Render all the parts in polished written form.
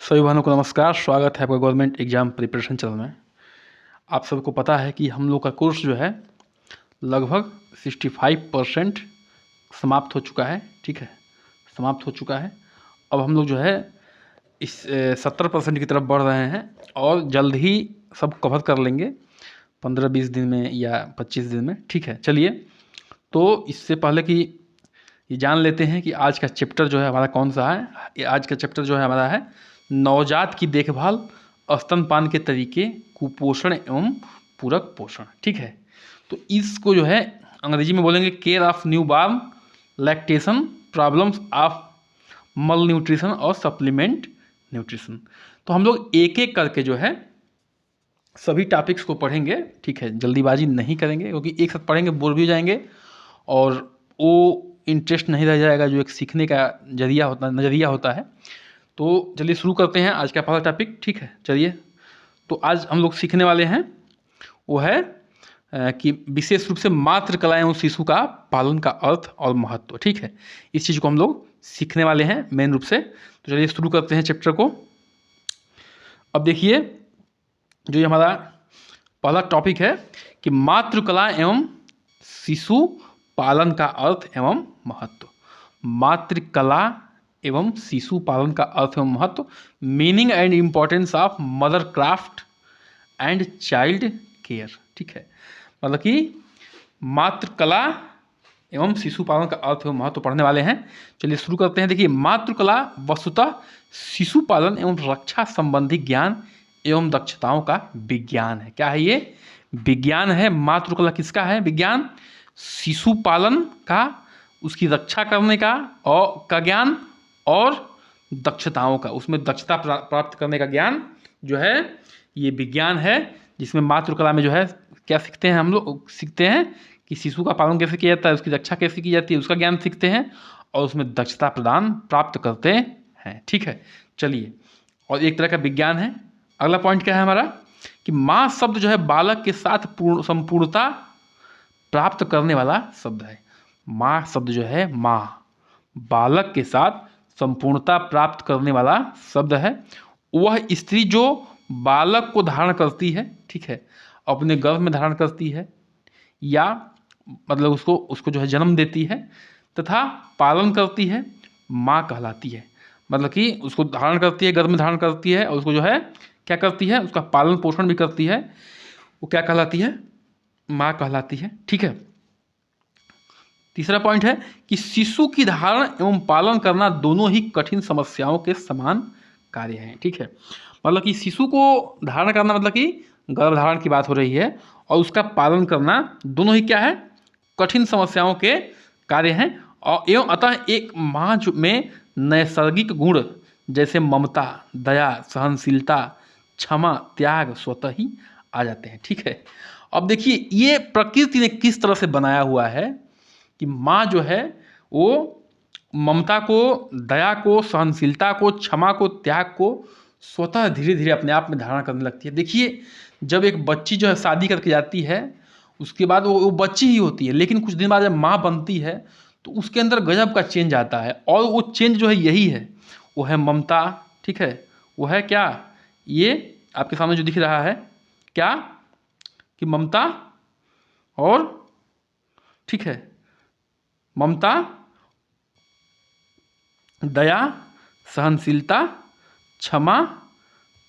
सभी भाइयों को नमस्कार। स्वागत है आपका गवर्नमेंट एग्ज़ाम प्रिपरेशन चैनल में। आप सबको पता है कि हम लोग का कोर्स जो है लगभग 65% समाप्त हो चुका है। ठीक है, समाप्त हो चुका है। अब हम लोग जो है इस 70% की तरफ बढ़ रहे हैं और जल्द ही सब कवर कर लेंगे 15-20 दिन में या 25 दिन में। ठीक है, चलिए तो इससे पहले कि ये जान लेते हैं कि आज का चैप्टर जो है हमारा कौन सा है। ये आज का चैप्टर जो है हमारा है नवजात की देखभाल, स्तनपान के तरीके, कुपोषण एवं पूरक पोषण। ठीक है, तो इसको जो है अंग्रेजी में बोलेंगे care of new born, lactation, problems of मल न्यूट्रिशन और सप्लीमेंट न्यूट्रिशन। तो हम लोग एक एक करके जो है सभी टॉपिक्स को पढ़ेंगे। ठीक है, जल्दीबाजी नहीं करेंगे क्योंकि एक साथ पढ़ेंगे बोर भी हो जाएंगे और वो इंटरेस्ट नहीं रह जाएगा जो एक सीखने का नज़रिया होता है। तो चलिए शुरू करते हैं आज का पहला टॉपिक। ठीक है, चलिए तो आज हम लोग सीखने वाले हैं वो है कि विशेष रूप से मातृ कला एवं शिशु का पालन का अर्थ और महत्व। ठीक है, इस चीज़ को हम लोग सीखने वाले हैं मेन रूप से। तो चलिए शुरू करते हैं चैप्टर को। अब देखिए जो ये हमारा पहला टॉपिक है कि मातृ कला एवं शिशु पालन का अर्थ एवं महत्व। मातृ कला एवं शिशु पालन का अर्थ एवं महत्व, meaning and importance of mother craft and child care. ठीक है, मतलब कि मातृ कला एवं शिशु पालन का अर्थ एवं महत्व पढ़ने वाले हैं। चलिए शुरू करते हैं। देखिए मातृ कला वस्तुतः शिशु पालन एवं रक्षा संबंधी ज्ञान एवं दक्षताओं का विज्ञान है। क्या है ये? विज्ञान है। मातृ कला किसका है? विज्ञान। शिशु पालन का, उसकी रक्षा करने का और का ज्ञान और दक्षताओं का, उसमें दक्षता प्राप्त करने का ज्ञान जो है ये विज्ञान है। जिसमें मातृ कला में जो है क्या सीखते हैं हम लोग? सीखते हैं कि शिशु का पालन कैसे किया जाता है, उसकी रक्षा कैसे की जाती है, उसका ज्ञान सीखते हैं और उसमें दक्षता प्रदान प्राप्त करते हैं। ठीक है, चलिए और एक तरह का विज्ञान है। अगला पॉइंट क्या है हमारा कि माँ शब्द जो है बालक के साथ संपूर्णता प्राप्त करने वाला शब्द है। माँ शब्द जो है, माँ बालक के साथ संपूर्णता प्राप्त करने वाला शब्द है। वह स्त्री जो बालक को धारण करती है, ठीक है, अपने गर्भ में धारण करती है या मतलब उसको जो है जन्म देती है तथा पालन करती है, माँ कहलाती है। मतलब कि उसको धारण करती है, गर्भ में धारण करती है और उसको जो है क्या करती है, उसका पालन पोषण भी करती है, वो क्या कहलाती है? माँ कहलाती है। ठीक है, तीसरा पॉइंट है कि शिशु की धारण एवं पालन करना दोनों ही कठिन समस्याओं के समान कार्य हैं। ठीक है, मतलब कि शिशु को धारण करना मतलब कि गर्भधारण की बात हो रही है और उसका पालन करना दोनों ही क्या है? कठिन समस्याओं के कार्य हैं। और एवं अतः एक माँ में नैसर्गिक गुण जैसे ममता, दया, सहनशीलता, क्षमा, त्याग स्वतः ही आ जाते हैं। ठीक है, अब देखिए ये प्रकृति ने किस तरह से बनाया हुआ है कि माँ जो है वो ममता को, दया को, सहनशीलता को, क्षमा को, त्याग को स्वतः धीरे धीरे अपने आप में धारण करने लगती है। देखिए जब एक बच्ची जो है शादी करके जाती है उसके बाद वो बच्ची ही होती है, लेकिन कुछ दिन बाद जब माँ बनती है तो उसके अंदर गजब का चेंज आता है और वो चेंज जो है यही है, वो है ममता। ठीक है, वो है क्या? ये आपके सामने जो दिख रहा है क्या कि ममता और, ठीक है, ममता, दया, सहनशीलता, क्षमा,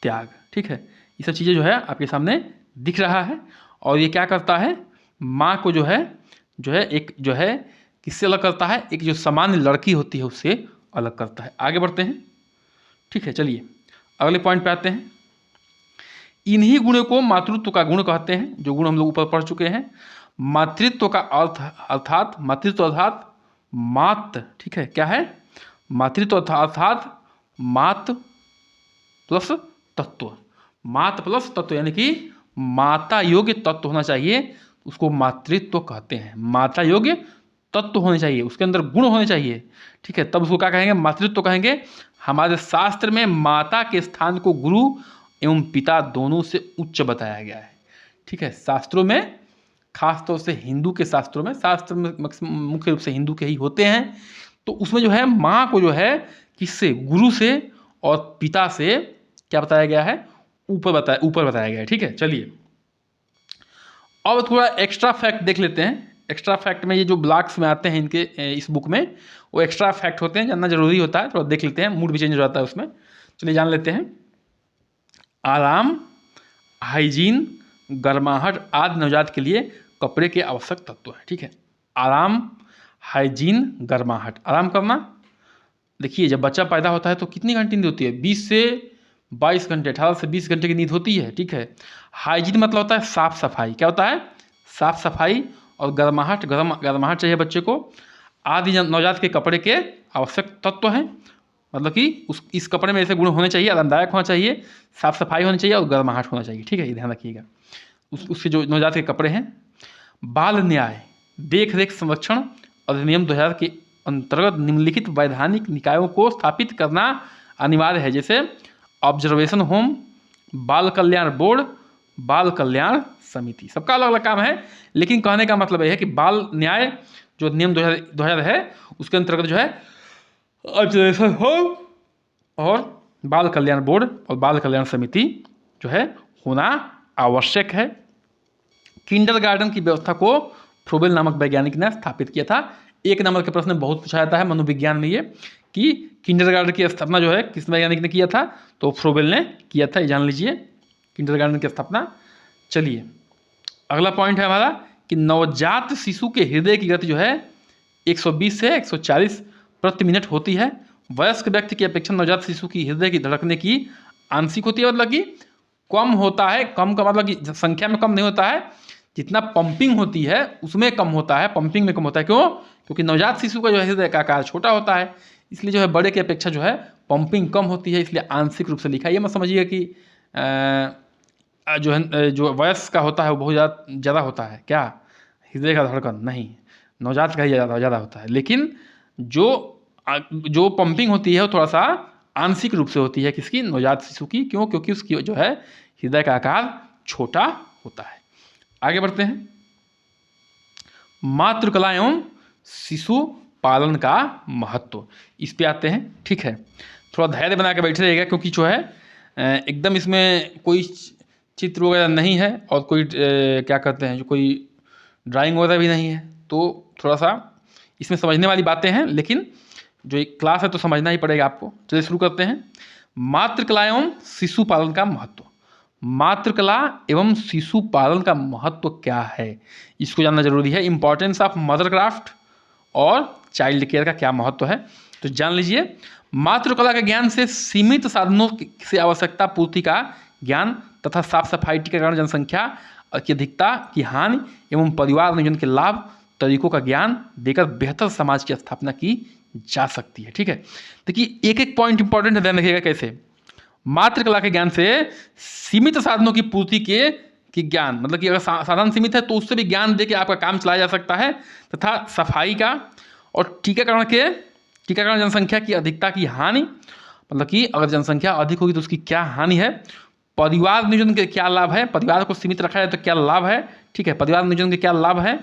त्याग। ठीक है, ये सब चीज़ें जो है आपके सामने दिख रहा है और ये क्या करता है? माँ को जो है एक जो है किससे अलग करता है? एक जो सामान्य लड़की होती है उससे अलग करता है। आगे बढ़ते हैं। ठीक है, चलिए अगले पॉइंट पे आते हैं। इन्हीं गुणों को मातृत्व का गुण कहते हैं, जो गुण हम लोग ऊपर पढ़ चुके हैं। मातृत्व का अर्थ अर्थात मातृत्व अर्थात मात, ठीक है, क्या है? मातृत्व अर्थात मात प्लस तत्व। मात प्लस तत्व यानी कि माता योग्य तत्व होना चाहिए, उसको मातृत्व कहते हैं। माता योग्य तत्व होने चाहिए, उसके अंदर गुण होने चाहिए। ठीक है, तब उसको क्या कहेंगे? मातृत्व कहेंगे। हमारे शास्त्र में माता के स्थान को गुरु एवं पिता दोनों से उच्च बताया गया है। ठीक है, शास्त्रों में, खास तौर से हिंदू के शास्त्रों में, शास्त्र में मुख्य रूप से हिंदू के ही होते हैं, तो उसमें जो है माँ को जो है किससे? गुरु से और पिता से क्या बताया गया है, ऊपर बताया गया है। ठीक है, चलिए अब थोड़ा एक्स्ट्रा फैक्ट देख लेते हैं। एक्स्ट्रा फैक्ट में ये जो ब्लॉक्स में आते हैं इनके इस बुक में, वो एक्स्ट्रा फैक्ट होते हैं, जानना जरूरी होता है, थोड़ा देख लेते हैं, मूड भी चेंज हो जाता है उसमें। चलिए जान लेते हैं। आराम, हाइजीन, गर्माहट आदि नवजात के लिए कपड़े के आवश्यक तत्व हैं। ठीक है, आराम, हाइजीन, गर्माहट। आराम करना, देखिए जब बच्चा पैदा होता है तो कितनी घंटे नींद होती है, 20 से 22 घंटे, 18 से 20 घंटे की नींद होती है। ठीक है, हाइजीन मतलब होता है साफ सफाई, क्या होता है, साफ सफाई। और गर्माहट चाहिए बच्चे को। आदि नवजात के कपड़े के आवश्यक तत्व हैं, मतलब कि इस कपड़े में ऐसे गुण होने चाहिए, आरामदायक होना चाहिए, साफ सफाई होनी चाहिए और गर्माहट होना चाहिए। ठीक है, ये ध्यान रखिएगा। उसके जो नवजात के कपड़े हैं। बाल न्याय, देख रेख संरक्षण अधिनियम 2000 के अंतर्गत निम्नलिखित वैधानिक निकायों को स्थापित करना अनिवार्य है, जैसे ऑब्जर्वेशन होम, बाल कल्याण बोर्ड, बाल कल्याण समिति। सबका अलग अलग काम है, लेकिन कहने का मतलब यह है कि बाल न्याय जो नियम 2000 है उसके अंतर्गत जो है ऑब्जर्वेशन होम और बाल कल्याण बोर्ड और बाल कल्याण समिति जो है होना आवश्यक है। किंडरगार्टन की व्यवस्था को फ्रोबेल नामक वैज्ञानिक ने स्थापित किया था। एक नंबर के प्रश्न बहुत पूछा जाता है मनोविज्ञान में, ये कि किंडरगार्टन की स्थापना जो है किस वैज्ञानिक ने किया था, तो फ्रोबेल ने किया था, ये जान लीजिए किंडरगार्टन की स्थापना। चलिए अगला पॉइंट है हमारा कि नवजात शिशु के हृदय की गति जो है 120 से 140 प्रति मिनट होती है। वयस्क व्यक्ति की अपेक्षा नवजात शिशु की हृदय की धड़कने की आंशिक होती है, मतलब कि कम होता है। कम का मतलब कि संख्या में कम नहीं होता है, जितना पंपिंग होती है उसमें कम होता है, पंपिंग में कम होता है। क्यों? क्योंकि नवजात शिशु का जो है हृदय का आकार छोटा होता है, इसलिए जो है बड़े की अपेक्षा जो है पंपिंग कम होती है, इसलिए आंशिक रूप से लिखा है। ये मत समझिए कि जो है जो वयस्क का होता है वो बहुत ज़्यादा होता है, क्या हृदय का धड़कन, नहीं, नवजात का ही ज़्यादा होता है। लेकिन जो पंपिंग होती है वो थोड़ा सा आंशिक रूप से होती है, किसकी, नवजात शिशु की। क्यों? क्योंकि उसकी जो है हृदय का आकार छोटा होता है। आगे बढ़ते हैं। मातृकला एवं शिशु पालन का महत्व, इस पे आते हैं। ठीक है, थोड़ा धैर्य बना के बैठे रहिएगा, क्योंकि जो है एकदम इसमें कोई चित्र वगैरह नहीं है और कोई क्या कहते हैं, जो कोई ड्राइंग वगैरह भी नहीं है, तो थोड़ा सा इसमें समझने वाली बातें हैं, लेकिन जो एक क्लास है तो समझना ही पड़ेगा आपको। चलिए शुरू करते हैं। मातृकला एवं शिशु पालन का महत्व। मातृकला एवं शिशु पालन का महत्व क्या है, इसको जानना जरूरी है। इंपॉर्टेंस ऑफ मदर क्राफ्ट और चाइल्ड केयर का क्या महत्व है, तो जान लीजिए। मातृकला के ज्ञान से सीमित साधनों से आवश्यकता पूर्ति का ज्ञान तथा साफ सफाई, टीकाकरण, जनसंख्या की अधिकता की हानि एवं परिवार नियोजन के लाभ तरीकों का ज्ञान देकर बेहतर समाज की स्थापना की जा सकती है। ठीक है, देखिए एक एक पॉइंट इंपॉर्टेंट है, ध्यान रखिएगा कैसे। मातृकला के ज्ञान से सीमित साधनों की पूर्ति के ज्ञान, मतलब कि अगर साधन सीमित है तो उससे भी ज्ञान दे के आपका काम चलाया जा सकता है, तथा सफाई का और टीकाकरण जनसंख्या की अधिकता की हानि, मतलब कि अगर जनसंख्या अधिक होगी तो उसकी क्या हानि है, परिवार नियोजन के क्या लाभ है, परिवार को सीमित रखा जाए तो क्या लाभ है। ठीक है, परिवार नियोजन के क्या लाभ है,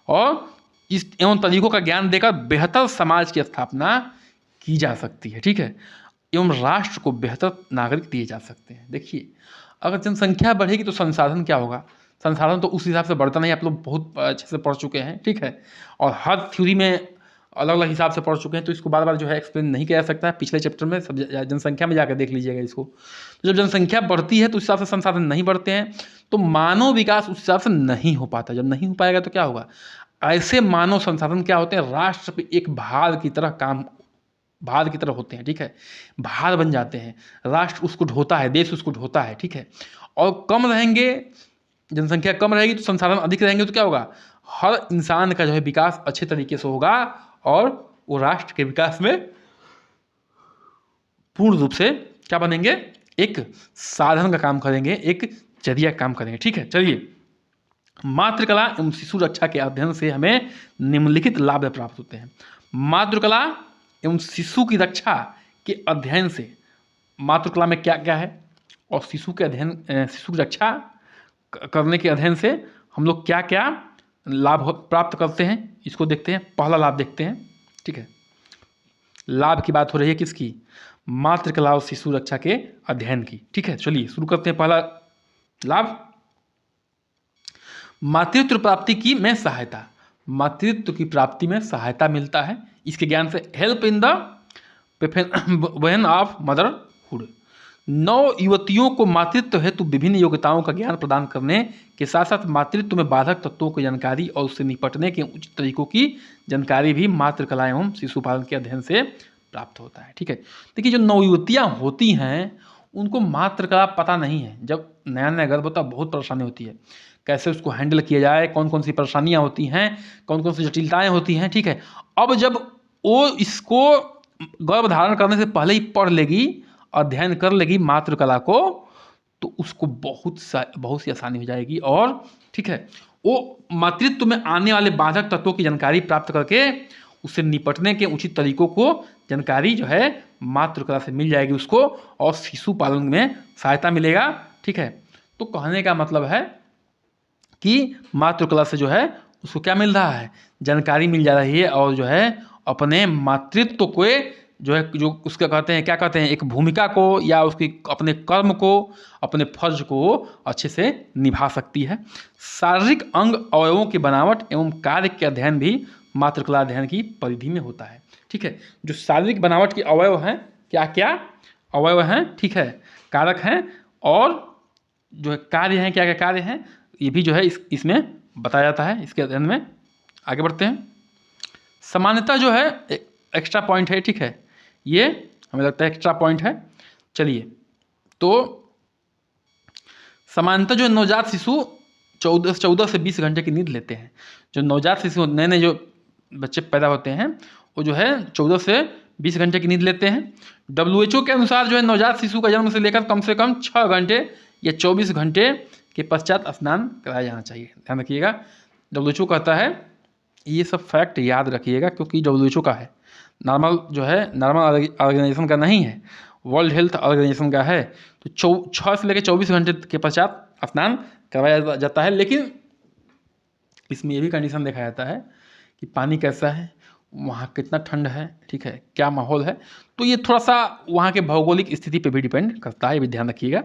और इस एवं तरीकों का ज्ञान देकर बेहतर समाज की स्थापना की जा सकती है। ठीक है, एवं राष्ट्र को बेहतर नागरिक दिए जा सकते हैं। देखिए अगर जनसंख्या बढ़ेगी तो संसाधन क्या होगा, संसाधन तो उस हिसाब से बढ़ता नहीं, आप लोग बहुत अच्छे से पढ़ चुके हैं। ठीक है, और हर थ्योरी में अलग अलग हिसाब से पढ़ चुके हैं, तो इसको बार बार जो है एक्सप्लेन नहीं किया जा सकता है। पिछले चैप्टर में सब जनसंख्या में जाकर देख लीजिएगा इसको। तो जब जनसंख्या बढ़ती है तो उस हिसाब से संसाधन नहीं बढ़ते हैं, तो मानव विकास उस हिसाब से नहीं हो पाता। जब नहीं हो पाएगा तो क्या होगा, ऐसे मानव संसाधन क्या होते हैं, राष्ट्र पे एक भार की तरह होते हैं। ठीक है, भार बन जाते हैं, राष्ट्र उसको ढोता है, देश उसको ढोता है। ठीक है, और कम रहेंगे, जनसंख्या कम रहेगी तो संसाधन अधिक रहेंगे, तो क्या होगा, हर इंसान का जो है विकास अच्छे तरीके से होगा और वो राष्ट्र के विकास में पूर्ण रूप से क्या बनेंगे, एक साधन का काम करेंगे, एक जरिया काम करेंगे। ठीक है, चलिए। मातृकला एवं शिशु रक्षा के अध्ययन से हमें निम्नलिखित लाभ प्राप्त होते हैं। मातृकला एवं शिशु की रक्षा के अध्ययन से, मातृकला में क्या क्या है और शिशु की रक्षा करने के अध्ययन से हम लोग क्या क्या लाभ प्राप्त करते हैं, इसको देखते हैं। पहला लाभ देखते हैं। ठीक है, लाभ की बात हो रही है किसकी, मातृकला और शिशु रक्षा के अध्ययन की। ठीक है, चलिए शुरू करते हैं। पहला लाभ, मातृत्व प्राप्ति की में सहायता। मातृत्व की प्राप्ति में सहायता मिलता है इसके ज्ञान से। हेल्प इन द वहन ऑफ मदरहुड। नौ युवतियों को मातृत्व हेतु विभिन्न योग्यताओं का ज्ञान प्रदान करने के साथ साथ मातृत्व में बाधक तत्वों की जानकारी और उससे निपटने के उचित तरीकों की जानकारी भी मातृकला एवं शिशुपालन के अध्ययन से प्राप्त होता है। ठीक है, देखिए जो नवयुवतियाँ होती हैं उनको मातृकला पता नहीं है। जब नया नया गर्भ होता है बहुत परेशानी होती है, कैसे उसको हैंडल किया जाए, कौन कौन सी परेशानियाँ होती हैं, कौन कौन सी जटिलताएँ होती हैं। ठीक है, अब जब वो इसको गर्भ धारण करने से पहले ही पढ़ लेगी, अध्ययन कर लेगी मातृकला को, तो उसको बहुत सी आसानी हो जाएगी। और ठीक है, वो मातृत्व में आने वाले बाधक तत्वों की जानकारी प्राप्त करके उससे निपटने के उचित तरीकों को जानकारी जो है मातृकला से मिल जाएगी उसको, और शिशु पालन में सहायता मिलेगा। ठीक है, तो कहने का मतलब है कि मातृकला से जो है उसको क्या मिल रहा है, जानकारी मिल जा रही है, और जो है अपने मातृत्व को जो है, जो उसका कहते हैं, क्या कहते हैं, एक भूमिका को या उसकी अपने कर्म को, अपने फर्ज को अच्छे से निभा सकती है। शारीरिक अंग अवयवों की बनावट एवं कार्य के अध्ययन भी मातृकला अध्ययन की परिधि में होता है। ठीक है, जो शारीरिक बनावट के अवयव हैं, क्या क्या अवयव हैं, ठीक है, कारक हैं, और जो है कार्य हैं, क्या क्या कार्य हैं, ये भी जो है इसमें बताया जाता है इसके अध्ययन में। आगे बढ़ते हैं। सामान्यतः जो है एक्स्ट्रा पॉइंट है। ठीक है, ये हमें लगता है एक्स्ट्रा पॉइंट है। चलिए, तो सामान्यतः जो नवजात शिशु 14 से 20 घंटे की नींद लेते हैं। जो नवजात शिशु नए नए जो बच्चे पैदा होते हैं वो जो है 14 से 20 घंटे की नींद लेते हैं। WHO के अनुसार जो है नवजात शिशु का जन्म से लेकर कम से कम 6 घंटे या 24 घंटे के पश्चात स्नान कराया जाना चाहिए। ध्यान रखिएगा, WHO कहता है, ये सब फैक्ट याद रखिएगा, क्योंकि WHO का है, नॉर्मल जो है नॉर्मल ऑर्गेनाइजेशन का नहीं है, वर्ल्ड हेल्थ ऑर्गेनाइजेशन का है। तो 6 से लेकर 24 घंटे के पश्चात स्नान करवाया जाता है। लेकिन इसमें ये भी कंडीशन देखा जाता है कि पानी कैसा है, वहाँ कितना ठंड है, ठीक है, क्या माहौल है। तो ये थोड़ा सा वहाँ के भौगोलिक स्थिति पे भी डिपेंड करता है, ये भी ध्यान रखिएगा।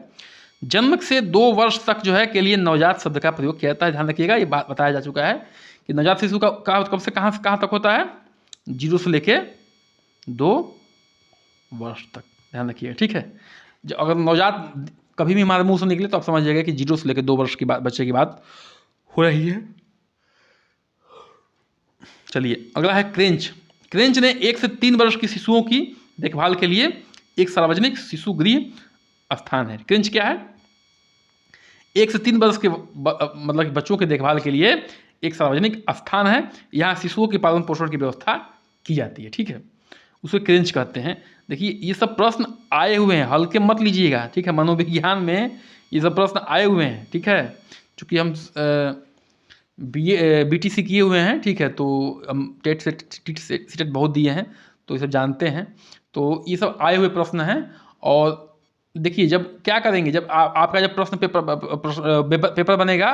जन्म से 2 वर्ष तक जो है के लिए नवजात शब्द का प्रयोग किया जाता है। ध्यान रखिएगा, ये बात बताया जा चुका है कि नवजात शिशु का कब से कहाँ तक होता है, 0 से लेके 2 वर्ष तक। ध्यान रखिएगा, ठीक है। अगर नवजात कभी भी हमारे मुंह से निकले तो आप समझ जाइएगा कि 0 से लेकर 2 वर्ष की बात, बच्चे की बात हो रही है। चलिए, अगला है क्रेंच। क्रेंच ने 1 से 3 वर्ष की शिशुओं की देखभाल के लिए एक सार्वजनिक शिशु गृह स्थान है। क्रेंच क्या है, 1 से 3 वर्ष के मतलब बच्चों के देखभाल के लिए एक सार्वजनिक स्थान है। यहाँ शिशुओं के पालन पोषण की व्यवस्था की जाती है। ठीक है, उसे क्रेंच कहते हैं। देखिए, ये सब प्रश्न आए हुए हैं, हल्के मत लीजिएगा, ठीक है। मनोविज्ञान में ये सब प्रश्न आए हुए हैं, ठीक है। चूँकि हम BTC किए हुए हैं, ठीक है, तो हम टेट सेट बहुत दिए हैं, तो ये सब जानते हैं। तो ये सब आए हुए प्रश्न हैं। और देखिए, जब क्या करेंगे, जब आपका जब प्रश्न पेपर बनेगा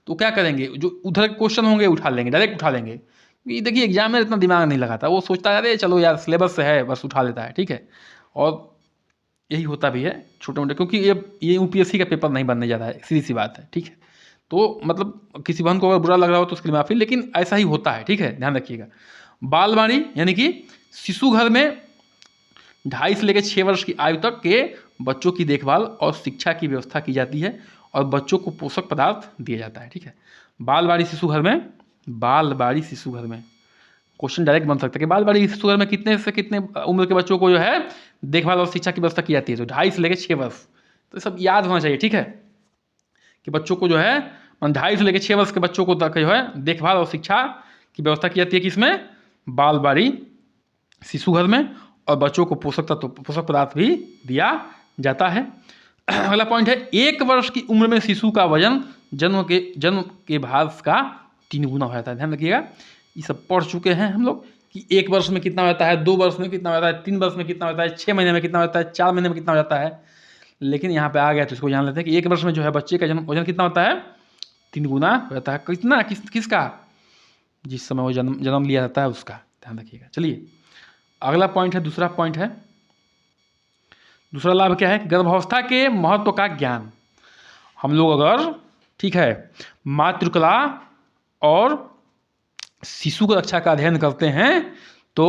तो क्या करेंगे, जो उधर क्वेश्चन होंगे उठा लेंगे, डायरेक्ट उठा लेंगे। देखिए, एग्जामिनर इतना दिमाग नहीं लगाता, वो सोचता है अरे चलो यार सिलेबस से है, बस उठा लेता है, ठीक है। और यही होता भी है छोटे मोटे, क्योंकि ये UPSC का पेपर नहीं बनने जा रहा है, सीधी सी बात है, ठीक है। तो मतलब किसी बहन को अगर बुरा लग रहा हो तो उसके लिए माफ़ी, लेकिन ऐसा ही होता है, ठीक है, ध्यान रखिएगा। बालवाड़ी यानी कि शिशु घर में 2.5 से लेकर 6 वर्ष की आयु तक के बच्चों की देखभाल और शिक्षा की व्यवस्था की जाती है और बच्चों को पोषक पदार्थ दिया जाता है, ठीक है। बालवाड़ी शिशु घर में, बालवाड़ी शिशु घर में क्वेश्चन डायरेक्ट बन सकता है कि बालवाड़ी शिशु घर में कितने से कितने उम्र के बच्चों को जो है देखभाल और शिक्षा की व्यवस्था की जाती है। तो 2.5 से लेकर 6 वर्ष, तो सब याद होना चाहिए, ठीक है, कि बच्चों को जो है 2.5 से लेकर 6 वर्ष के बच्चों को तक जो है देखभाल और शिक्षा की व्यवस्था की जाती है, किसमें, बालवाड़ी शिशु घर में, और बच्चों को पोषक पदार्थ भी दिया जाता है। अगला पॉइंट है, 1 वर्ष की उम्र में शिशु का वजन जन्म के भार का 3 गुना हो जाता है। ध्यान रखिएगा, ये सब पढ़ चुके हैं हम लोग कि 1 वर्ष में कितना होता है, 2 वर्ष में कितना होता है, 3 वर्ष में कितना होता है, 6 महीने में कितना होता है, 4 महीने में कितना हो जाता है। लेकिन यहाँ पे आ गया तो इसको जान लेते हैं कि 1 वर्ष में जो है बच्चे का वजन कितना होता है, 3 गुना हो जाता है। कितना, किसका, जिस समय वो जन्म लिया जाता है उसका। ध्यान रखिएगा। चलिए, अगला पॉइंट है, दूसरा पॉइंट है दूसरा लाभ क्या है कि गर्भावस्था के महत्व का ज्ञान। हम लोग अगर ठीक है मातृकला और शिशु की रक्षा का अध्ययन करते हैं तो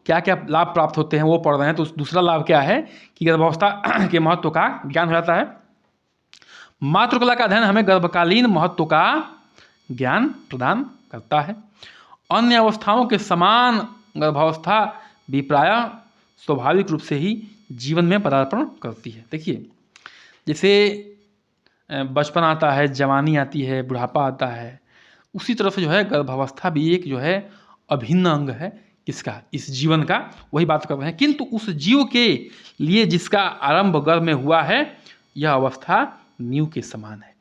क्या क्या लाभ प्राप्त होते हैं वो पढ़ रहे हैं। तो दूसरा लाभ क्या है कि गर्भावस्था के महत्व का ज्ञान हो जाता है। मातृकला का अध्ययन हमें गर्भकालीन महत्व का ज्ञान प्रदान करता है। अन्य अवस्थाओं के समान गर्भावस्था भी प्रायः स्वाभाविक रूप से ही जीवन में पदार्पण करती है। देखिए जैसे बचपन आता है, जवानी आती है, बुढ़ापा आता है, उसी तरह से जो है गर्भावस्था भी एक जो है अभिन्न अंग है किसका, इस जीवन का, वही बात कर रहे हैं। किंतु उस जीव के लिए जिसका आरंभ गर्भ में हुआ है यह अवस्था नींव के समान है।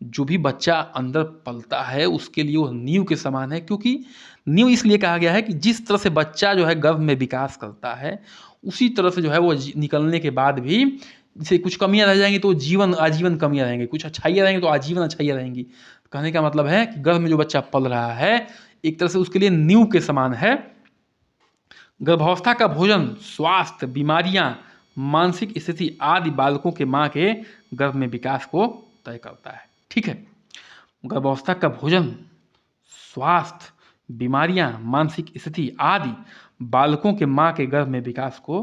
जो भी बच्चा अंदर पलता है उसके लिए वह नींव के समान है, क्योंकि नींव इसलिए कहा गया है कि जिस तरह से बच्चा जो है गर्भ में विकास करता है उसी तरह से जो है वो निकलने के बाद भी जैसे कुछ कमियां रह जाएंगी तो जीवन आजीवन कमियां रहेंगी, कुछ अच्छाइयाँ रहेंगी तो आजीवन अच्छाइयाँ रहेंगी। कहने का मतलब है कि गर्भ में जो बच्चा पल रहा है एक तरह से उसके लिए नींव के समान है। गर्भावस्था का भोजन स्वास्थ्य, बीमारियां, मानसिक स्थिति आदि बालकों के माँ के गर्भ में विकास को तय करता है। ठीक है, गर्भावस्था का भोजन स्वास्थ्य, बीमारियां, मानसिक स्थिति आदि बालकों के माँ के गर्भ में विकास को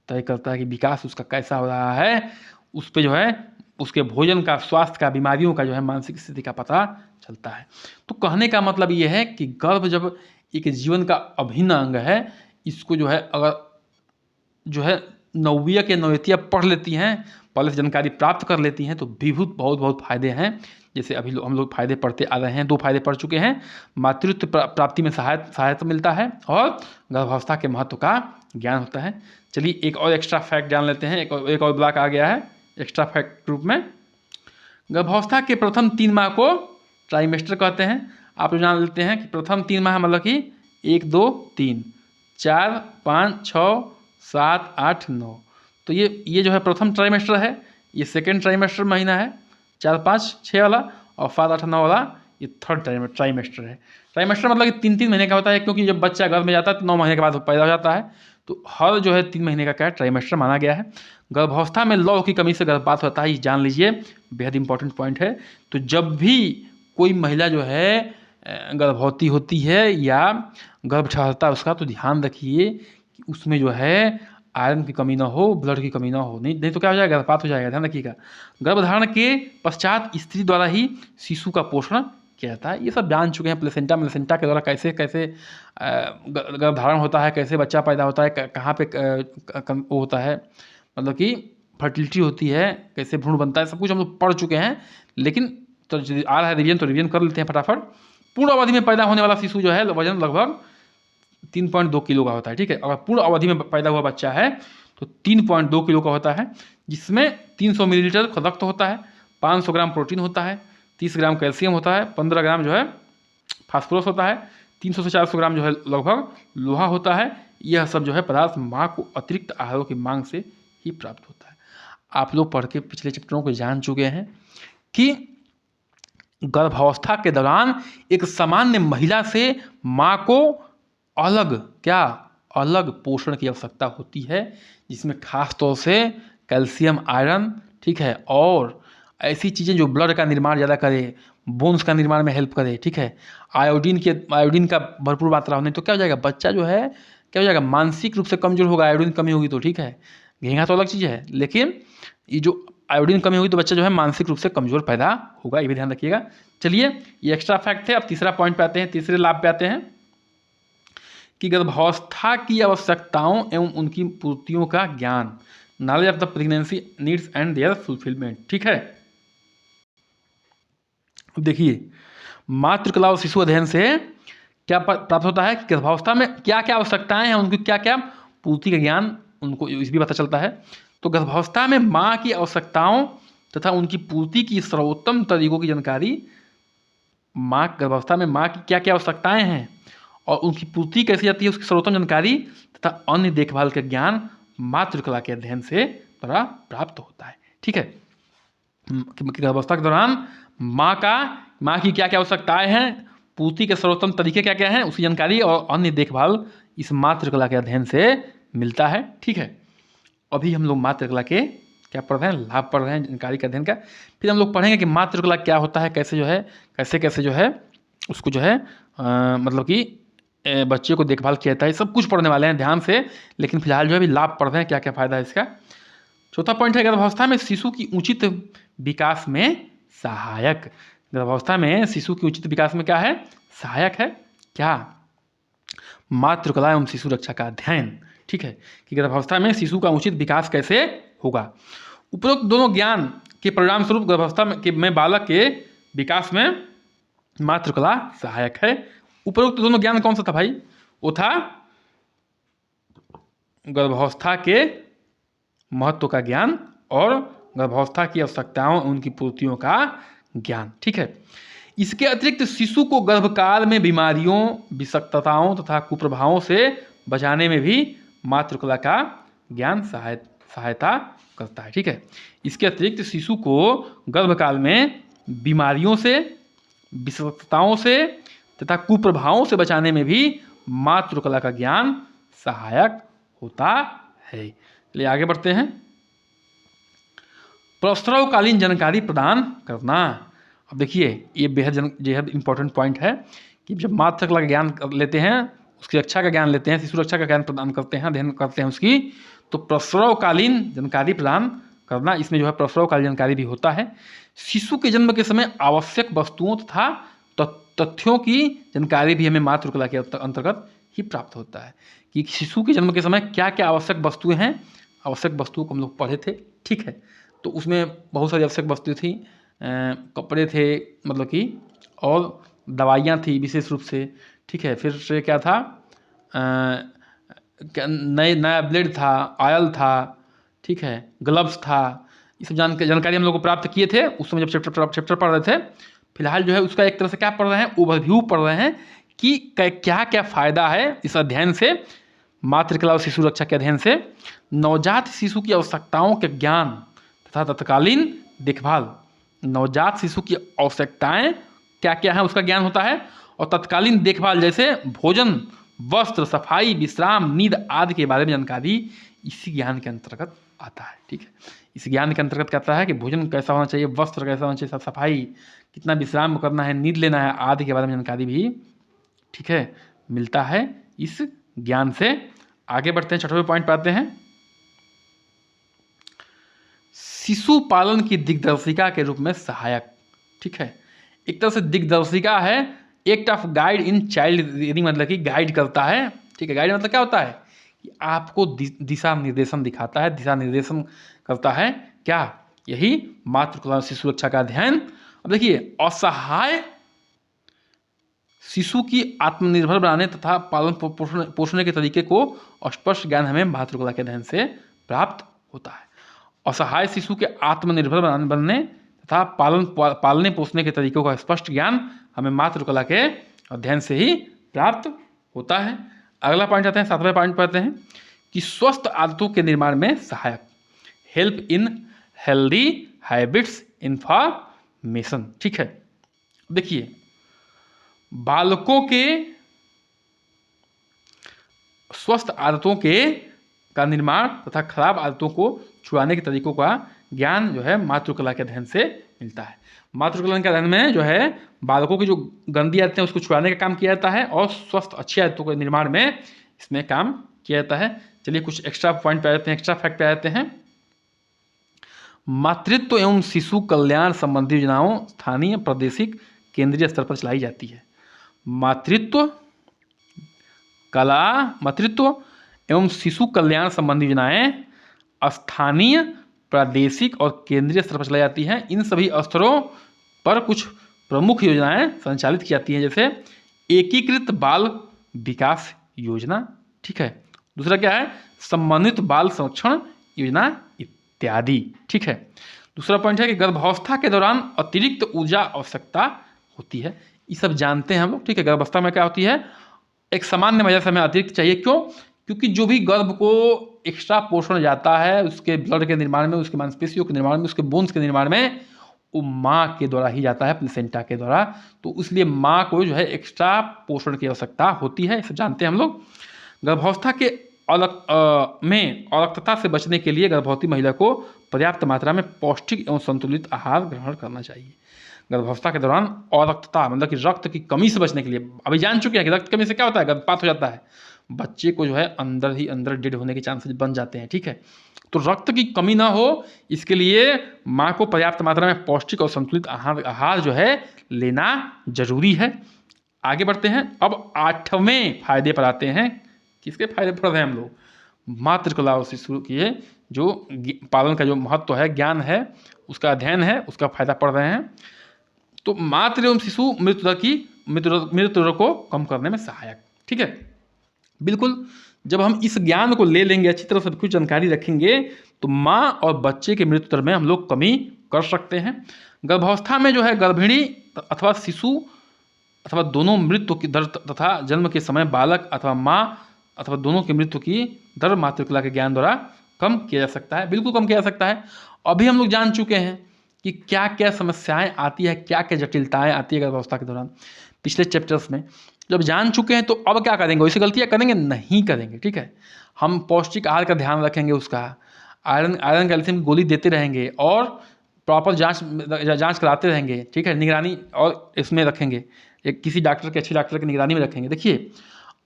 तय करता है कि विकास उसका कैसा हो रहा है, उस पर जो है उसके भोजन का, स्वास्थ्य का, बीमारियों का जो है मानसिक स्थिति का पता चलता है। तो कहने का मतलब ये है कि गर्भ जब एक जीवन का अभिन्न अंग है, इसको जो है अगर जो है नौवीं के नौवीं पढ़ लेती हैं, पहले से जानकारी प्राप्त कर लेती हैं तो विभुत बहुत बहुत फायदे हैं। जैसे अभी हम लोग फायदे पढ़ते आ रहे हैं, 2 फायदे पढ़ चुके हैं, मातृत्व प्राप्ति में सहायता मिलता है और गर्भावस्था के महत्व का ज्ञान होता है। चलिए एक और एक्स्ट्रा फैक्ट जान लेते हैं। एक और ब्लॉक आ गया है एक्स्ट्रा फैक्ट रूप में। गर्भावस्था के प्रथम 3 माह को ट्राइमेस्टर कहते हैं। आप लोग जान लेते हैं कि प्रथम 3 माह मतलब कि 1 2 3 4 5 6 7 8 9, तो ये जो है प्रथम ट्राइमेस्टर है। ये सेकेंड ट्राइमेस्टर महीना है 4 5 6 वाला, और 7 8 9 वाला ये थर्ड ट्राइमेस्टर है। ट्राइमेस्टर मतलब कि 3 3 महीने का होता है, क्योंकि जब बच्चा गर्भ में जाता है तो 9 महीने के बाद पैदा हो जाता है, तो हर जो है 3 महीने का क्या ट्राइमेस्टर माना गया है। गर्भावस्था में लौह की कमी से गर्भपात होता है, ये जान लीजिए, बेहद इंपॉर्टेंट पॉइंट है। तो जब भी कोई महिला जो है गर्भवती होती है या गर्भ ठहरता है उसका, तो ध्यान रखिए कि उसमें जो है आयरन की कमी ना हो, ब्लड की कमी ना हो, नहीं तो क्या हो जाएगा, गर्भपात हो जाएगा। ध्यान रखिएगा। गर्भधारण के पश्चात स्त्री द्वारा ही शिशु का पोषण किया जाता है। ये सब जान चुके हैं, प्लेसेंटा के द्वारा कैसे कैसे गर्भधारण होता है, कैसे बच्चा पैदा होता है, कहाँ पे वो होता है, मतलब कि फर्टिलिटी होती है, कैसे भ्रूण बनता है, सब कुछ हम लोग पढ़ चुके हैं। लेकिन तो आ रहा है रिवीजन, तो रिवीजन कर लेते हैं फटाफट। पूर्ण अवधि में पैदा होने वाला शिशु जो है वजन लगभग 3.2 किलो का होता है। ठीक है, अगर पूर्ण अवधि में पैदा हुआ बच्चा है तो 3.2 किलो का होता है, जिसमें 300 मिलीलीटर रक्त होता है, 500 ग्राम प्रोटीन होता है, 30 ग्राम कैल्शियम होता है, 15 ग्राम जो है फास्फोरस होता है, 300 से 400 ग्राम जो है लगभग लोहा होता है। यह सब जो है पदार्थ माँ को अतिरिक्त आहारों की मांग से ही प्राप्त होता है। आप लोग पढ़ के पिछले चैप्टरों को जान चुके हैं कि गर्भावस्था के दौरान एक सामान्य महिला से माँ को अलग पोषण की आवश्यकता होती है, जिसमें खास तौर से कैल्शियम, आयरन, ठीक है, और ऐसी चीज़ें जो ब्लड का निर्माण ज़्यादा करे, बोन्स का निर्माण में हेल्प करे। ठीक है, आयोडीन का भरपूर मात्रा होने, तो क्या हो जाएगा, बच्चा जो है क्या हो जाएगा, मानसिक रूप से कमजोर होगा। आयोडीन कमी होगी तो ठीक है, घेंगा तो अलग चीज़ है, लेकिन ये जो आयोडीन कमी होगी तो बच्चा जो है मानसिक रूप से कमजोर पैदा होगा, ये भी ध्यान रखिएगा। चलिए ये एक्स्ट्रा फैक्ट थे। अब तीसरा पॉइंट पे आते हैं, तीसरे लाभ पे आते हैं कि गर्भावस्था की आवश्यकताओं एवं उनकी पूर्तियों का ज्ञान, knowledge of the pregnancy needs and their fulfilment. ठीक है, देखिए मातृकला और शिशु अध्ययन से क्या प्राप्त होता है कि गर्भावस्था में क्या क्या आवश्यकताएं हैं, उनकी क्या क्या पूर्ति का ज्ञान उनको इस भी पता चलता है। तो गर्भावस्था में माँ की आवश्यकताओं तथा उनकी पूर्ति की सर्वोत्तम तरीकों की जानकारी, गर्भावस्था में माँ की क्या क्या आवश्यकताएं हैं और उनकी पूर्ति कैसे जाती है, उसकी सर्वोत्तम जानकारी तथा अन्य देखभाल का ज्ञान मातृकला के अध्ययन से द्वारा प्राप्त होता है। ठीक है, गर्भावस्था के दौरान माँ की क्या क्या आवश्यकताएं हैं, पूर्ति के सर्वोत्तम तरीके क्या क्या हैं, उसकी जानकारी और अन्य देखभाल इस मातृकला के अध्ययन से मिलता है। ठीक है, अभी हम लोग मातृकला के क्या पढ़ रहे हैं, लाभ पढ़ रहे हैं, जानकारी का अध्ययन का। फिर हम लोग पढ़ेंगे कि मातृकला क्या होता है, कैसे जो है कैसे जो है उसको जो है मतलब कि बच्चे को देखभाल किया जाता है, सब कुछ पढ़ने वाले हैं ध्यान से। लेकिन फिलहाल जो है अभी लाभ पढ़ रहे हैं, क्या क्या फायदा है इसका। चौथा पॉइंट है गर्भावस्था में शिशु की उचित विकास में सहायक। गर्भावस्था में शिशु की उचित विकास में क्या है, सहायक है क्या, मातृकला एवं शिशु रक्षा का अध्ययन। ठीक है, कि गर्भावस्था में शिशु का उचित विकास कैसे होगा। उपरोक्त दोनों ज्ञान के परिणाम स्वरूप गर्भावस्था में बालक के विकास में मातृकला सहायक है। उपरोक्त दोनों ज्ञान कौन सा था भाई, वो था गर्भावस्था के महत्व का ज्ञान और गर्भावस्था की आवश्यकताओं उनकी पूर्तियों का ज्ञान। ठीक है, इसके अतिरिक्त शिशु को गर्भकाल में बीमारियों, विषाक्तताओं तथा कुप्रभावों से बचाने में भी मातृकला का ज्ञान सहायता करता है। ठीक है, इसके अतिरिक्त शिशु को गर्भकाल में बीमारियों से, विषाक्तताओं से तथा कुप्रभावों से बचाने में भी मातृकला का ज्ञान सहायक होता है। चलिए आगे बढ़ते हैं। प्रसवकालीन जानकारी प्रदान करना। अब देखिए ये बेहद इंपॉर्टेंट पॉइंट है कि जब मातृकला का ज्ञान लेते हैं, उसकी रक्षा का ज्ञान लेते हैं, शिशु रक्षा का ज्ञान प्रदान करते हैं, अध्ययन करते हैं उसकी, तो प्रसवकालीन जानकारी प्रदान करना, इसमें जो है प्रसवकालीन जानकारी भी होता है। शिशु के जन्म के समय आवश्यक वस्तुओं तथा तथ्यों की जानकारी भी हमें मातृकला के अंतर्गत ही प्राप्त होता है, कि शिशु के जन्म के समय क्या क्या आवश्यक वस्तुएं हैं, आवश्यक वस्तुओं को हम लोग पढ़े थे। ठीक है, तो उसमें बहुत सारी आवश्यक वस्तुएं थी, कपड़े थे मतलब कि, और दवाइयाँ थी विशेष रूप से। ठीक है, फिर से क्या था, नया ब्लेड था, ऑयल था, ठीक है, ग्लव्स था, ये सब जानकारी हम लोग को प्राप्त किए थे उस समय जब चैप्टर पढ़ रहे थे। फिलहाल जो है उसका एक तरह से क्या पढ़ रहे हैं, ओवरव्यू पढ़ रहे हैं कि क्या क्या फ़ायदा है इस अध्ययन से, मातृकला और शिशु रक्षा के अध्ययन से। नवजात शिशु की आवश्यकताओं के ज्ञान तथा तत्कालीन देखभाल। नवजात शिशु की आवश्यकताएं क्या क्या हैं उसका ज्ञान होता है, और तत्कालीन देखभाल जैसे भोजन, वस्त्र, सफाई, विश्राम, नींद आदि के बारे में जानकारी इसी ज्ञान के अंतर्गत आता है। ठीक है, इस ज्ञान के अंतर्गत क्या आता है कि भोजन कैसा होना चाहिए, वस्त्र कैसा होना चाहिए, सफाई, कितना विश्राम करना है, नींद लेना है आदि के बारे में जानकारी भी, ठीक है, मिलता है इस ज्ञान से। आगे बढ़ते हैं, छठवें पॉइंट पर आते हैं। शिशु पालन की दिग्दर्शिका के रूप में सहायक। ठीक है, एक तरह से दिग्दर्शिका है, act of guide in child rearing, मतलब कि गाइड करता है। ठीक है, गाइड मतलब क्या होता है कि आपको दिशा निर्देशन दिखाता है, दिशा निर्देशन करता है, क्या, यही मातृकला शिशु रक्षा का अध्ययन। अब देखिए, असहाय शिशु की आत्मनिर्भर बनाने तथा पालन पोषण के तरीके को स्पष्ट ज्ञान हमें मातृकला के अध्ययन से प्राप्त होता है। असहाय शिशु के आत्मनिर्भर बनने तथा पालने पोषने के तरीकों का स्पष्ट ज्ञान हमें मातृकला के अध्ययन से ही प्राप्त होता है। अगला पॉइंट आते हैं, सातवें पॉइंट पर आते हैं कि स्वस्थ आदतों के निर्माण में सहायक, help in healthy habits information. ठीक है, देखिए बालकों के स्वस्थ आदतों का निर्माण तथा खराब आदतों को छुड़ाने के तरीकों का ज्ञान जो है मातृकला के अध्ययन से मिलता है। मातृकला के अध्ययन में जो है बालकों की जो गंदी आदतें हैं उसको छुड़ाने का काम किया जाता है, और स्वस्थ अच्छी आदतों के निर्माण में इसमें काम किया जाता है। चलिए कुछ एक्स्ट्रा पॉइंट पे आ जाते हैं, एक्स्ट्रा फैक्ट पे आ जाते हैं। मातृत्व एवं शिशु कल्याण संबंधी योजनाओं स्थानीय, प्रादेशिक, केंद्रीय स्तर पर चलाई जाती है। मातृत्व एवं शिशु कल्याण संबंधी योजनाएं स्थानीय, प्रादेशिक और केंद्रीय स्तर पर चलाई जाती हैं। इन सभी स्तरों पर कुछ प्रमुख योजनाएं संचालित की जाती हैं, जैसे एकीकृत बाल विकास योजना। ठीक है, दूसरा क्या है, समन्वित बाल संरक्षण योजना इत्यादि। ठीक है, दूसरा पॉइंट है कि गर्भावस्था के दौरान अतिरिक्त ऊर्जा आवश्यकता होती है। ये सब जानते हैं हम लोग। ठीक है, गर्भावस्था में क्या होती है, एक सामान्य वजह से हमें अतिरिक्त चाहिए। क्यों? क्योंकि जो भी गर्भ को एक्स्ट्रा पोषण जाता है उसके ब्लड के निर्माण में, उसके मांसपेशियों के निर्माण में, उसके बोन्स के निर्माण में, वो माँ के द्वारा ही जाता है, प्लेसेंटा के द्वारा। तो इसलिए माँ को जो है एक्स्ट्रा पोषण की आवश्यकता होती है, इसे जानते हैं हम लोग। गर्भावस्था के अरक्तता से बचने के लिए गर्भवती महिला को पर्याप्त मात्रा में पौष्टिक एवं संतुलित आहार ग्रहण करना चाहिए। गर्भावस्था के दौरान अरक्तता मतलब कि रक्त की कमी से बचने के लिए, अभी जान चुके हैं कि रक्त कमी से क्या होता है, गर्भपात हो जाता है, बच्चे को जो है अंदर ही अंदर डेड होने के चांसेस बन जाते हैं। ठीक है, तो रक्त की कमी ना हो इसके लिए माँ को पर्याप्त मात्रा में पौष्टिक और संतुलित आहार जो है लेना जरूरी है। आगे बढ़ते हैं, अब 8वें फायदे पर आते हैं। किसके फायदे पढ़ रहे हैं हम लोग? मातृ कला से शुरू किए जो पालन का जो महत्व है, ज्ञान है, उसका अध्ययन है, उसका फायदा पढ़ रहे हैं। तो मातृ एवं शिशु मृत्यु दर को कम करने में सहायक। ठीक है, बिल्कुल जब हम इस ज्ञान को ले लेंगे, अच्छी तरह से कुछ जानकारी रखेंगे, तो माँ और बच्चे के मृत्यु दर में हम लोग कमी कर सकते हैं। गर्भावस्था में जो है गर्भिणी अथवा शिशु अथवा दोनों मृत्यु की दर तथा जन्म के समय बालक अथवा माँ अथवा दोनों की मृत्यु की दर मातृकला के ज्ञान द्वारा कम किया जा सकता है। बिल्कुल कम किया जा सकता है। अभी हम लोग जान चुके हैं कि क्या क्या समस्याएं आती है, क्या क्या जटिलताएं आती है गर्भावस्था के दौरान, पिछले चैप्टर्स में जब जान चुके हैं, तो अब क्या करेंगे? वैसी गलतियां करेंगे नहीं करेंगे। ठीक है, हम पौष्टिक आहार का ध्यान रखेंगे, उसका आयरन कैल्शियम की गोली देते रहेंगे और प्रॉपर जांच कराते रहेंगे। ठीक है, निगरानी और इसमें रखेंगे, एक किसी डॉक्टर के, अच्छे डॉक्टर की निगरानी में रखेंगे। देखिए,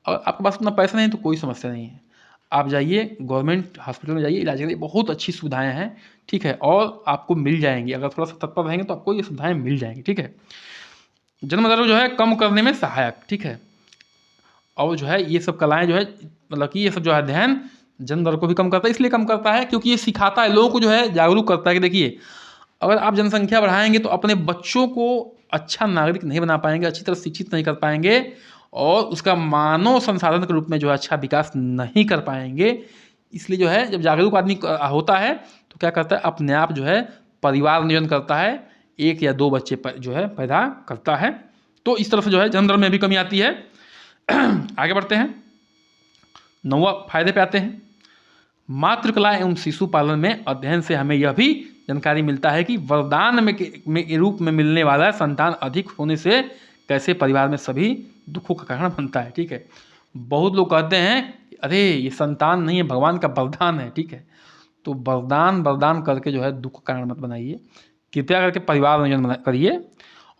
और आपके पास उतना पैसा नहीं तो कोई समस्या नहीं है, आप जाइए गवर्नमेंट हॉस्पिटल में, जाइए इलाज करिए, बहुत अच्छी सुविधाएं हैं। ठीक है, और आपको मिल जाएंगी, अगर थोड़ा सा तत्पर रहेंगे तो आपको ये सुविधाएं मिल जाएंगी। ठीक है, जन्म दर जो है कम करने में सहायक। ठीक है, और जो है ये सब कलाएं जो है, मतलब कि ये सब जो है अध्ययन जन्म दर को भी कम करता है। इसलिए कम करता है क्योंकि ये सिखाता है, लोगों को जो है जागरूक करता है कि देखिए, अगर आप जनसंख्या बढ़ाएंगे तो अपने बच्चों को अच्छा नागरिक नहीं बना पाएंगे, अच्छी तरह शिक्षित नहीं कर पाएंगे, और उसका मानव संसाधन के रूप में जो है अच्छा विकास नहीं कर पाएंगे। इसलिए जो है जब जागरूक आदमी होता है तो क्या करता है, अपने आप जो है परिवार नियोजन करता है, 1 या 2 बच्चे जो है पैदा करता है। तो इस तरफ जो है जन्म दर में भी कमी आती है। आगे बढ़ते हैं, 9वां फायदे पे आते हैं। मातृकला एवं शिशु पालन में अध्ययन से हमें यह भी जानकारी मिलता है कि वरदान में रूप में मिलने वाला संतान अधिक होने से कैसे परिवार में सभी दुखों का कारण बनता है। ठीक है, बहुत लोग कहते हैं अरे ये संतान नहीं है, भगवान का वरदान है। ठीक है, तो वरदान करके जो है दुख का कारण मत बनाइए, कृपया करके परिवार नियोजन करिए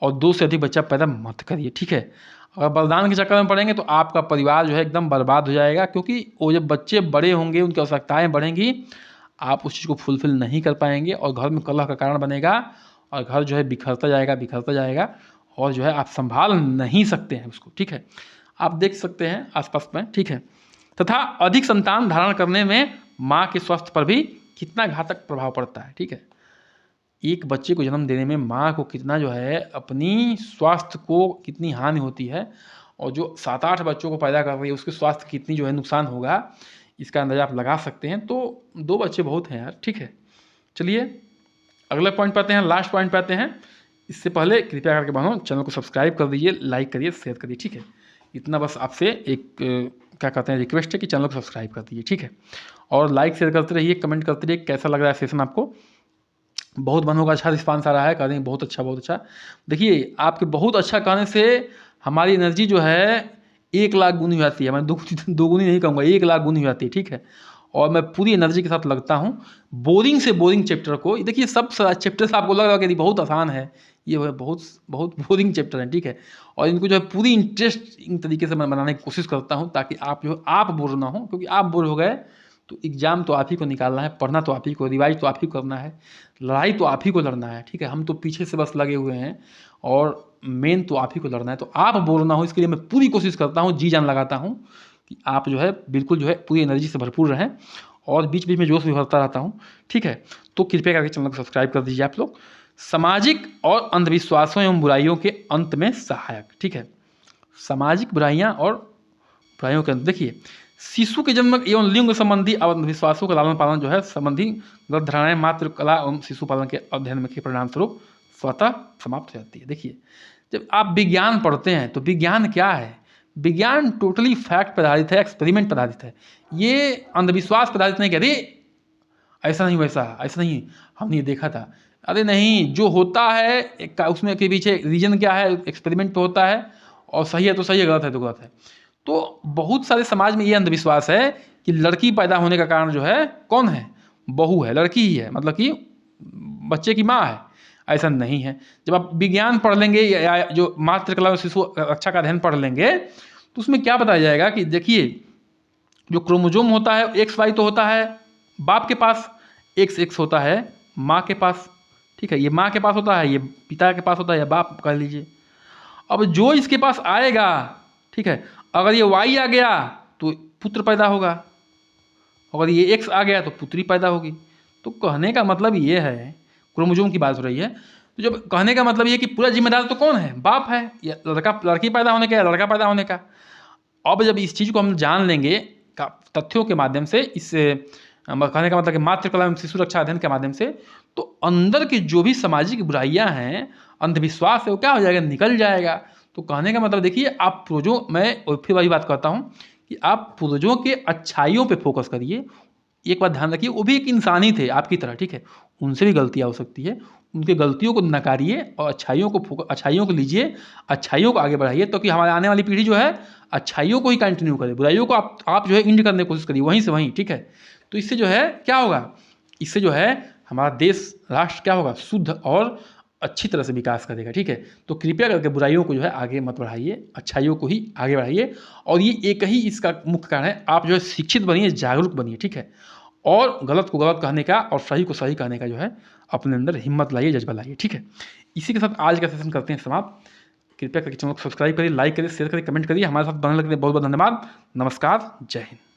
और 2 से अधिक बच्चा पैदा मत करिए। ठीक है, अगर बलिदान के चक्कर में पड़ेंगे तो आपका परिवार जो है एकदम बर्बाद हो जाएगा, क्योंकि वो जब बच्चे बड़े होंगे, उनकी आवश्यकताएं बढ़ेंगी, आप उस चीज़ को फुलफिल नहीं कर पाएंगे और घर में कलह का कारण बनेगा और घर जो है बिखरता जाएगा और जो है आप संभाल नहीं सकते हैं उसको। ठीक है, आप देख सकते हैं आसपास में। ठीक है, तथा अधिक संतान धारण करने में माँ के स्वास्थ्य पर भी कितना घातक प्रभाव पड़ता है। ठीक है, एक बच्चे को जन्म देने में माँ को कितना जो है अपनी स्वास्थ्य को कितनी हानि होती है, और जो 7-8 बच्चों को पैदा कर रही है उसके स्वास्थ्य कितनी जो है नुकसान होगा, इसका अंदाजा आप लगा सकते हैं। तो 2 बच्चे बहुत हैं यार। ठीक है, चलिए अगले पॉइंट पे आते हैं, लास्ट पॉइंट पे आते हैं। इससे पहले कृपया करके बहनों चैनल को सब्सक्राइब कर दीजिए, लाइक करिए, शेयर करिए। ठीक है, इतना बस आपसे एक क्या कहते हैं रिक्वेस्ट है कि चैनल को सब्सक्राइब कर दीजिए। ठीक है, और लाइक शेयर करते रहिए, कमेंट करते रहिए कैसा लग रहा है सेशन आपको। बहुत बहनों का अच्छा रिस्पांस आ रहा है, कह रहे हैं बहुत अच्छा। देखिए, आपके बहुत अच्छा कहने से हमारी एनर्जी जो है 1 लाख गुनी हो जाती है। मैं दोगुनी नहीं कहूँगा, 1 लाख गुनी हो जाती है। ठीक है, और मैं पूरी एनर्जी के साथ लगता हूँ बोरिंग से बोरिंग चैप्टर को। देखिए, सब चैप्टर से आपको लग रहा है कि बहुत आसान है, ये है बहुत बोरिंग चैप्टर है। ठीक है, और इनको जो है पूरी इंटरेस्टिंग तरीके से मैं बनाने की कोशिश करता हूँ, ताकि आप जो आप बोर ना हो, क्योंकि आप बोर हो गए तो एग्ज़ाम तो आप ही को निकालना है, पढ़ना तो आप ही को, रिवाइज तो आप ही को करना है, लड़ाई तो आप ही को लड़ना है। ठीक है, हम तो पीछे से बस लगे हुए हैं और मेन तो आप ही को लड़ना है। तो आप बोर ना हो, इसके लिए मैं पूरी कोशिश करता हूँ, जी जान लगाता हूँ कि आप जो है बिल्कुल जो है पूरी एनर्जी से भरपूर रहें, और बीच बीच में जोश भी भरता रहता हूँ। ठीक है, तो कृपया करके चैनल को सब्सक्राइब कर दीजिए आप लोग। सामाजिक और अंधविश्वासों एवं बुराइयों के अंत में सहायक। ठीक है, सामाजिक बुराइयाँ और बुराइयों के अंत, देखिए शिशु के जन्म एवं लिंग संबंधी अंधविश्वासों का लालन पालन जो है संबंधी गलत धारणाएं मातृ कला एवं शिशु पालन के अध्ययन में के परिणाम स्वरूप स्वतः समाप्त हो जाती है। देखिए, जब आप विज्ञान पढ़ते हैं तो विज्ञान क्या है? विज्ञान टोटली फैक्ट पर आधारित है, एक्सपेरिमेंट पर आधारित है। ये अंधविश्वास पर आधारित नहीं, कहते ऐसा नहीं, वैसा ऐसा नहीं, हमने ये देखा था। अरे नहीं, जो होता है उसमें के पीछे रीजन क्या है, एक्सपेरिमेंट पे होता है, और सही है तो सही है, गलत है तो गलत है। तो बहुत सारे समाज में ये अंधविश्वास है कि लड़की पैदा होने का कारण जो है कौन है, बहू है, लड़की ही है, मतलब कि बच्चे की माँ है। ऐसा नहीं है। जब आप विज्ञान पढ़ लेंगे या जो मातृकला और शिशु रक्षा का अध्ययन पढ़ लेंगे तो उसमें क्या बताया जाएगा कि देखिए जो क्रोमोजोम होता है एक्स वाई तो होता है बाप के पास, एक्स एक्स होता है माँ के पास, ठीक है, ये माँ के पास होता है, ये पिता के पास होता है या बाप कह लीजिए। अब जो इसके पास आएगा, ठीक है, अगर ये वाई आ गया तो पुत्र पैदा होगा, अगर ये एक्स आ गया तो पुत्री पैदा होगी। तो कहने का मतलब ये है, क्रोमोजोम की बात हो रही है, तो जब कहने का मतलब ये कि पूरा जिम्मेदार तो कौन है, बाप है, या लड़की पैदा होने का या लड़का पैदा होने का। अब जब इस चीज़ को हम जान लेंगे तथ्यों के माध्यम से, इस कहने का मतलब कि मातृकला एवं शिशु रक्षा अध्ययन के माध्यम से, तो अंदर की जो भी सामाजिक बुराइयां हैं, अंधविश्वास है, वो क्या हो जाएगा, निकल जाएगा। तो कहने का मतलब देखिए, आप पूर्वजों, मैं और फिर वही बात करता हूँ कि आप पूर्वजों के अच्छाइयों पे फोकस करिए। एक बात ध्यान रखिए, वो भी एक इंसान ही थे आपकी तरह, ठीक है, उनसे भी गलतियाँ हो सकती है, उनके गलतियों को नकारिए और अच्छाइयों को लीजिए, अच्छाइयों को आगे बढ़ाइए, तो कि हमारे आने वाली पीढ़ी जो है अच्छाइयों को ही कंटिन्यू करे, बुराइयों को आप जो है इंड करने की कोशिश करिए वहीं से वहीं, ठीक है। तो इससे जो है क्या होगा, इससे जो है हमारा देश राष्ट्र क्या होगा, शुद्ध और अच्छी तरह से विकास करेगा, ठीक है। तो कृपया करके बुराइयों को जो है आगे मत बढ़ाइए, अच्छाइयों को ही आगे बढ़ाइए। और ये एक ही इसका मुख्य कारण है, आप जो है शिक्षित बनिए, जागरूक बनिए, ठीक है। और गलत को गलत कहने का और सही को सही कहने का जो है अपने अंदर हिम्मत लाइए, जज्बा लाइए, ठीक है। इसी के साथ आज का सेशन करते हैं समाप्त। कृपया करके चैनल को सब्सक्राइब करिए, लाइक करिए, शेयर करिए, कमेंट करिए, हमारे साथ बनने के लिए बहुत बहुत धन्यवाद। नमस्कार, जय हिंद।